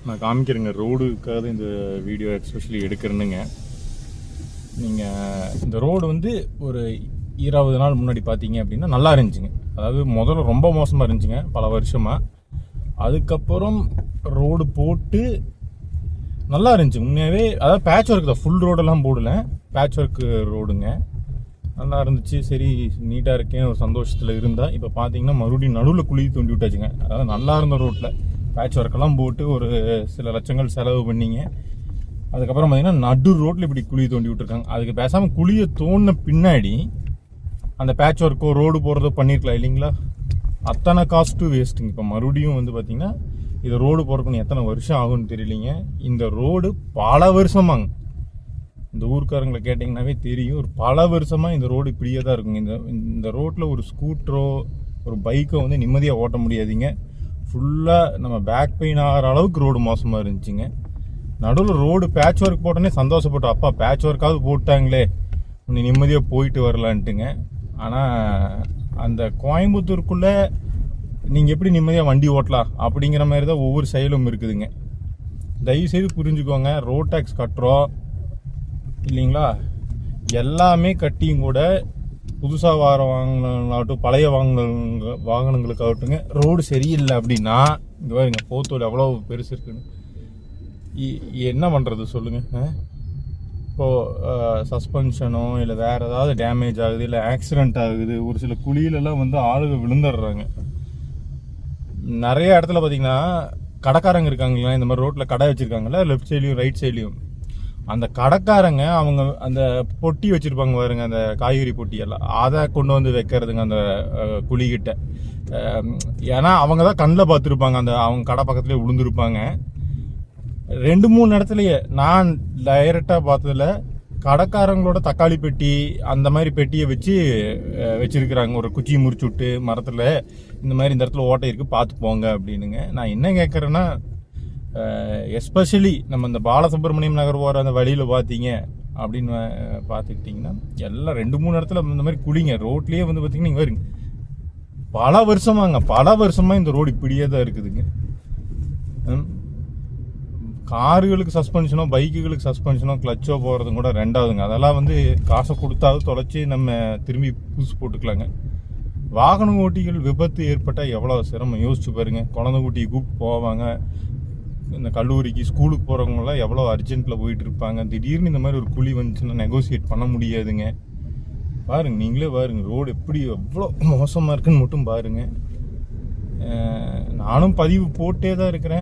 நான் காமிக்கிறேங்க ரோடுக்காக இந்த video especially எடுக்கிறேனுங்க. நீங்கள் இந்த ரோடு வந்து ஒரு 20 நாள் முன்னாடி பார்த்தீங்க அப்படின்னா நல்லா இருந்துச்சுங்க. அதாவது முதல்ல ரொம்ப மோசமாக இருந்துச்சுங்க பல வருஷமாக. அதுக்கப்புறம் ரோடு போட்டு நல்லா இருந்துச்சு உண்மையாகவே. அதாவது பேட்ச் ஒர்க் தான், ஃபுல் ரோடெல்லாம் போடல, பேட்ச் ஒர்க் ரோடுங்க. நல்லா இருந்துச்சு. சரி நீட்டாக இருக்கேன் ஒரு சந்தோஷத்தில் இருந்தால், இப்போ பார்த்தீங்கன்னா மறுபடியும் நடுவில் குழி தோண்டி விட்டாச்சுங்க. அதாவது நல்லா இருந்த ரோட்டில் பேட்ச் ஒர்க்கெல்லாம் போட்டு ஒரு சில லட்சங்கள் செலவு பண்ணிங்க. அதுக்கப்புறம் பார்த்தீங்கன்னா நடு ரோட்டில் இப்படி குழி தோண்டி விட்டுருக்காங்க. அதுக்கு பேசாமல் குழியை தோண்டின பின்னாடி அந்த பேட்ச் ஒர்க்கோ ரோடு போகிறதோ பண்ணியிருக்கலாம் இல்லைங்களா? அத்தனை காஸ்ட்டும் வேஸ்ட்டுங்க. இப்போ மறுபடியும் வந்து பார்த்தீங்கன்னா இது ரோடு போகிறதுக்கு எத்தனை வருஷம் ஆகும்னு தெரியலிங்க. இந்த ரோடு பல வருஷமாங்க, இந்த ஊருக்காரங்களை கேட்டிங்கன்னாவே தெரியும், ஒரு பல வருஷமாக இந்த ரோடு இப்படியே தான் இருக்குங்க. இந்த ரோட்டில் ஒரு ஸ்கூட்டரோ ஒரு பைக்கோ வந்து நிம்மதியாக ஓட்ட முடியாதுங்க. ஃபுல்லாக நம்ம பேக் பெயின் ஆகிற அளவுக்கு ரோடு மோசமாக இருந்துச்சுங்க. நடுவில் ரோடு பேட்ச் ஒர்க் போட்டோன்னே சந்தோஷப்பட்டோம், அப்பா பேட்ச் ஒர்க்காவது போட்டாங்களே இன்னும் நிம்மதியாக போயிட்டு வரலான்ட்டுங்க. ஆனால் அந்த கோயம்புத்தூருக்குள்ளே நீங்கள் எப்படி நிம்மதியாக வண்டி ஓட்டலாம் அப்படிங்கிற மாதிரி தான் ஒவ்வொரு செயலும் இருக்குதுங்க. தயவுசெய்து புரிஞ்சுக்கோங்க, ரோட் டேக்ஸ் கட்டுறோம் இல்லைங்களா, எல்லாமே கட்டியும் கூட புதுசாக வாகனங்களாகட்டும் பழைய வாகனங்களுக்காகட்டுங்க ரோடு சரியில்லை அப்படின்னா இங்கே பாருங்க போத்தோடு எவ்வளோ பெருசு இருக்குன்னு என்ன பண்ணுறது சொல்லுங்கள். இப்போது சஸ்பென்ஷனோ இல்லை வேறு ஏதாவது டேமேஜ் ஆகுது, இல்லை ஆக்சிடெண்ட் ஆகுது, ஒரு சில குழியிலலாம் வந்து ஆளுங்க விழுந்துடுறாங்க. நிறைய இடத்துல பார்த்தீங்கன்னா கடைக்காரங்க இருக்காங்களா, இந்த மாதிரி ரோட்டில் கடை வச்சுருக்காங்களா லெஃப்ட் சைட்லையும் ரைட் சைட்லையும், அந்த கடைக்காரங்க அவங்க அந்த பொட்டி வச்சுருப்பாங்க பாருங்க, அந்த காய்கறி பொட்டி எல்லாம் அதை கொண்டு வந்து வைக்கிறதுங்க அந்த குழிக்கிட்ட. ஏன்னா அவங்க தான் கண்ணில் பார்த்துருப்பாங்க, அந்த அவங்க கடை பக்கத்துலேயே விழுந்துருப்பாங்க. 2-3 இடத்துலையே நான் டைரெக்டாக பார்த்ததில் கடைக்காரங்களோட தக்காளி பெட்டி அந்த மாதிரி பெட்டியை வச்சிருக்கிறாங்க. ஒரு குச்சி முறிச்சு விட்டு மரத்தில் இந்த மாதிரி இந்த இடத்துல ஓட்டை இருக்குது பார்த்து போங்க அப்படின்னுங்க. நான் என்ன கேட்குறேன்னா, எஸ்பெஷலி நம்ம இந்த பாலசுப்ரமணியம் நகர் போகிற அந்த வழியில் பார்த்தீங்க அப்படின்னு பார்த்துக்கிட்டிங்கன்னா எல்லாம் 2-3 இடத்துல இந்த மாதிரி குழிங்க ரோட்லேயே வந்து பார்த்தீங்கன்னா இங்கே வருங்க பல வருஷமாக இந்த ரோடு இப்படியே தான் இருக்குதுங்க. கார்களுக்கு சஸ்பென்ஷனோ பைக்குகளுக்கு சஸ்பென்ஷனோ கிளச்சோ போகிறதும் கூட ரெண்டாவதுங்க. அதெல்லாம் வந்து காசை கொடுத்தாவது தொலைச்சி நம்ம திரும்பி புதுசு போட்டுக்கலாங்க. வாகன ஓட்டிகள் விபத்து ஏற்பட்டால் எவ்வளோ சிரமம் யோசிச்சு பாருங்க. குழந்தை குட்டியை கூப்பிட்டு போவாங்க, இந்த கல்லூரிக்கு ஸ்கூலுக்கு போகிறவங்களாம் எவ்வளோ அர்ஜென்ட்டில் போயிட்டு இருப்பாங்க. திடீர்னு இந்த மாதிரி ஒரு குழி வந்துச்சுன்னா நெகோசியேட் பண்ண முடியாதுங்க. பாருங்க நீங்களே பாருங்க ரோடு எப்படி எவ்வளோ மோசமாக இருக்குன்னு மட்டும் பாருங்க. நானும் பதிவு போட்டே தான் இருக்கிறேன்.